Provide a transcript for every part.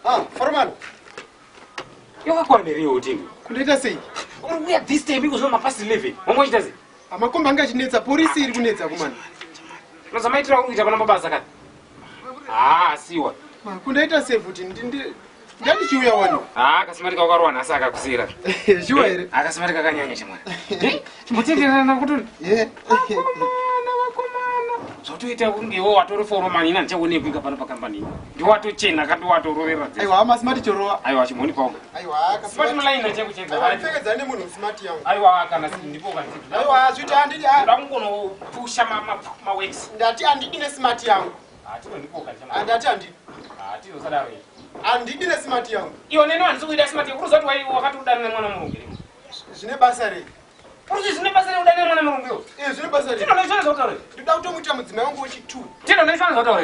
Ah, formal. Yoka kwa ndiriyo utingi. Kuneta sei? We are this time because mapasi 11. Wamoita zi. Amakomba anga chinetsa polisi iri kunetsa kumana. Nazamaitira kuita pana mabasa kati. Siwa. Kundaita sei futi ndani chiuya wano. Akasimatika ukarwana asi akakusira. Shuwa ere. Akasimatika kanyanya chimwana. Chimbotenderana kuti. Zotoita kungewo watori foromani ina ndichaonekwa pano pakampani. Ndiwatochena kandi watororera. Aiwa amasmart chorowa. Aiwa chimoni pauka. Aiwa smart line chekucheka. Pfekedzane munhu smart yangu. Aiwa kana ndipo kanti. Aiwa zviti handidi ndakungono pusha ma works. Ndati handidi ne smart yangu. Tino ndipo kanti. Andati handidi. Tino sadaro. Handidi ne smart yangu. Iwo neno handikuida smart yangu. Kuruzati wakati udana nemwana mulungu. Zvine basa re. Kuruzati zvine basa re udana nemwana mulungu. Zvine basa re. Tino nezvona zvautaura. Ndida kutomuita mudzimai wangu wechi2. Tino nezvona zvautaura.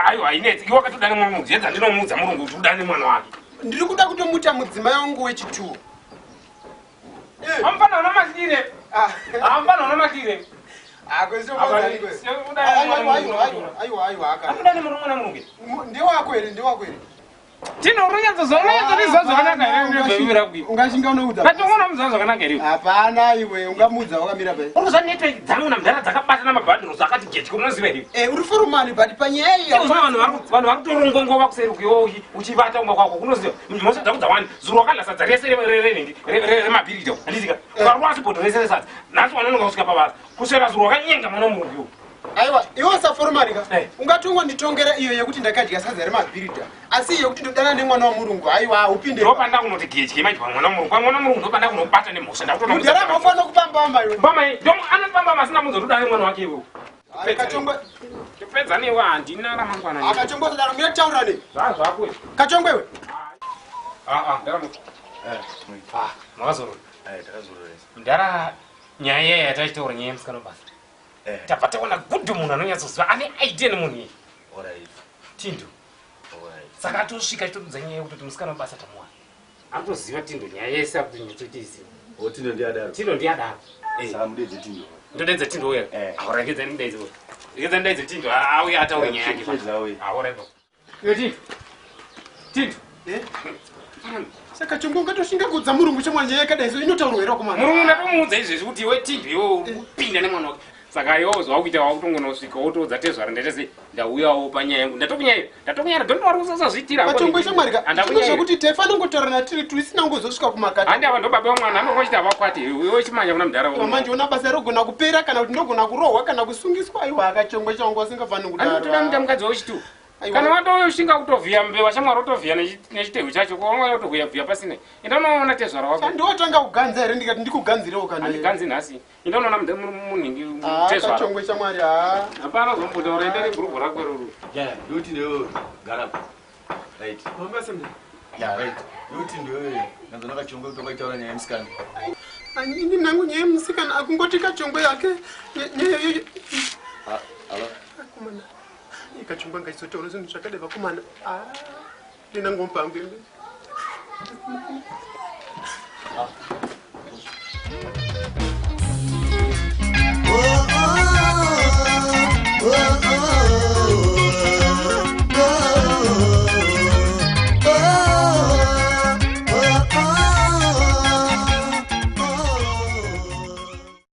Aiwa ineti iwo wakati udana nemwana mulungu. Yenza ndinomuudza mulungu kuti udane mwana wake. Ndiri kuda kutomuita mudzimai wangu wechi2. Ampana una makire. Ampana una makire. Aiwa aka. Udane mwana mulungu. Ndiye wako ere, ndiye wako ere. Tino runyanza zonyanza rizozo kanaka ere mbevira kwi. Ungashinga unoudza. Patongona muzazo kanaka ere. Hapana iwe ungamudza wakamira pai. Uruza network dzangu namdara dzakabatana mabhandle zakati geti kunoziva here. Uri foromani but panyaya vanhu vakutorongongova kuseri kwiwo uchivata umba kwako kunoziva mhosva dzangu dzawani zuro wakalasa rese remabhirita handizika varwasipoti rese resadza nhasi wanononga kusvika pavasa kusvera zuro wakanyenga mwana murungu. Aiwa iwo saforomani ka ungatongwa nditongera iyo yekuti ndakadya sadza remabhirita asi yekuti ndodana nemwana wamurungu. Aiwa upinde ndopanda kunoti getye manje pamwana murungu pamwana murungu ndopanda kunobata nemhosva ndakutomudarama ufana kupambamba iwe mbama ndo anopambama asina muzotodane mwana wake iwewo kachongwe tipedza newe handina ramangwana akachongwe sadaro mirataura ne zvazvakwe kachongwe iwe ndaramuka makazorora ndara nyaya yatachitaura nyaya yemusikana basa tabva taona gudhu munhu anonyatsoziva ane idea nemunhu iyi tindo saka atosvika chitodudza nyaya yekutoti musikana wabasa tamuwana anotoziva tindo nyaya yese akuti nyotoitiziva tindo ndiadaro ndodedza tindo uya aurangedzanindaidze tindo auya ataure nyaya yake auraipa iyo tindo saka chongo ungatoshinga kudza murungu chemwana nyaya yakadai so inotaurwa here kumana murungu ndatomuudza izvezvi kuti iwe tindo iwe upinda nemwana wake saka iwo zvakuita wakutongonosvika wotodza tezvara ndaitase ndauyawo panyaya yangu ndatokunyara ndondoari kusasazviitira pachongwe chamwarika chino zvekuti taifanongotaurana tiri tuisina kungozosvika kumakati handi ava ndobaba wamwana anokochita avakwati iwe chimanya kuna mudhara manje una basa rogona kupera kana kuti ndogona kurohwa kana kusungiswa aiwa akachongwe changu asingafaniri kudaanotoda muita mukadzi wawechitu kana watoshinga kutovhiya mbeva shamwari otovhiya nechitehwe chacho kwanga yotovhiya pasina enda unoona tezvara wako ndiwotanga kuganza here ndikati ndikuganzirewo kana handiganzi nhasi enda unoona munhingi tezvarakachongwe chamwari hapana zombotaura enda negurubhu rako ruru yoti ndewo garapo right yoti ndewe nanzo nakachongwe kuti wakaitaura nyaya yemusikana ini nangu nyaya yemusikana akungoti kachongwe yake nyeyoyo akomana ikachongwa ngaizotaura zvinhu zvakadai vakomana ndinangompambembe